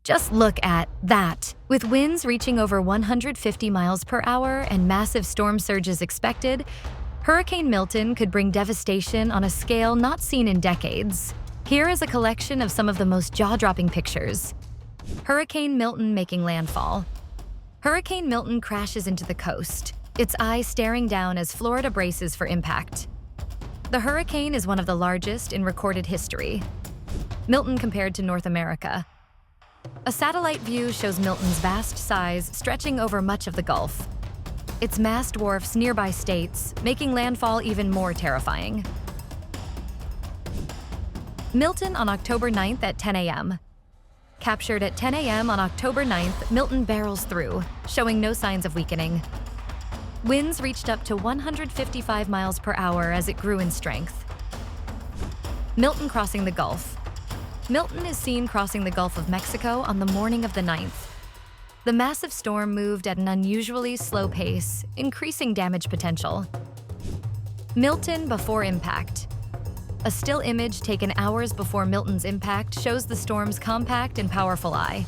Just look at that. With winds reaching over 150 miles per hour and massive storm surges expected, Hurricane Milton could bring devastation on a scale not seen in decades. Here is a collection of some of the most jaw-dropping pictures. Hurricane Milton making landfall. Hurricane Milton crashes into the coast, its eye staring down as Florida braces for impact. The hurricane is one of the largest in recorded history. Milton compared to North America. A satellite view shows Milton's vast size stretching over much of the Gulf. Its mass dwarfs nearby states, making landfall even more terrifying. Milton on October 9th at 10 a.m. Captured at 10 a.m. on October 9th, Milton barrels through, showing no signs of weakening. Winds reached up to 155 miles per hour as it grew in strength. Milton crossing the Gulf. Milton is seen crossing the Gulf of Mexico on the morning of the 9th. The massive storm moved at an unusually slow pace, increasing damage potential. Milton before impact. A still image taken hours before Milton's impact shows the storm's compact and powerful eye.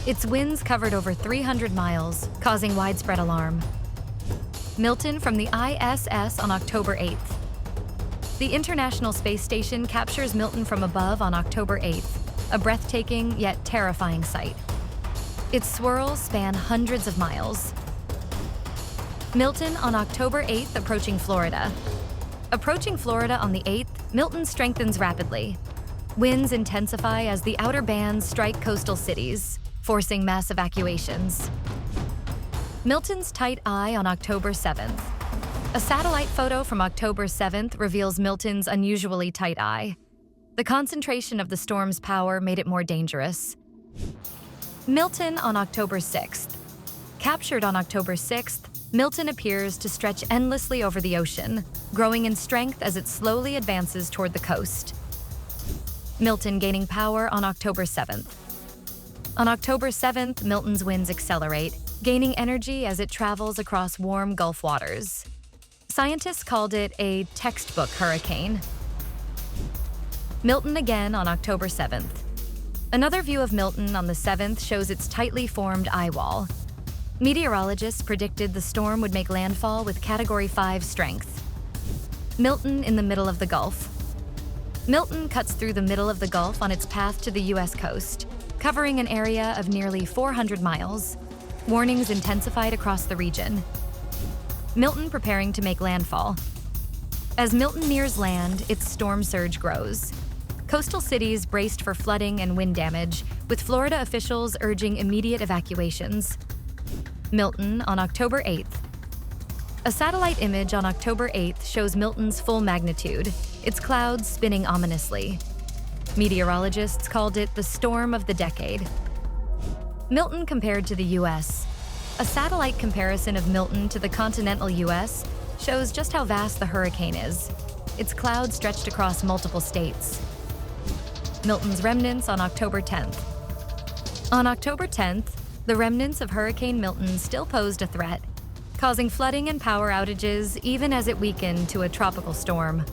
Its winds covered over 300 miles, causing widespread alarm. Milton from the ISS on October 8th. The International Space Station captures Milton from above on October 8th, a breathtaking yet terrifying sight. Its swirls span hundreds of miles. Milton on October 8th approaching Florida. Approaching Florida on the 8th, Milton strengthens rapidly. Winds intensify as the outer bands strike coastal cities, forcing mass evacuations. Milton's tight eye on October 7th. A satellite photo from October 7th reveals Milton's unusually tight eye. The concentration of the storm's power made it more dangerous. Milton on October 6th. Captured on October 6th, Milton appears to stretch endlessly over the ocean, growing in strength as it slowly advances toward the coast. Milton gaining power on October 7th. On October 7th, Milton's winds accelerate, gaining energy as it travels across warm Gulf waters. Scientists called it a textbook hurricane. Milton again on October 7th. Another view of Milton on the 7th shows its tightly formed eye wall. Meteorologists predicted the storm would make landfall with Category 5 strength. Milton in the middle of the Gulf. Milton cuts through the middle of the Gulf on its path to the U.S. coast, covering an area of nearly 400 miles. Warnings intensified across the region. Milton preparing to make landfall. As Milton nears land, its storm surge grows. Coastal cities braced for flooding and wind damage, with Florida officials urging immediate evacuations. Milton on October 8th. A satellite image on October 8th shows Milton's full magnitude, its clouds spinning ominously. Meteorologists called it the storm of the decade. Milton compared to the U.S. A satellite comparison of Milton to the continental U.S. shows just how vast the hurricane is. Its clouds stretched across multiple states. Milton's remnants on October 10th. On October 10th, the remnants of Hurricane Milton still posed a threat, causing flooding and power outages even as it weakened to a tropical storm.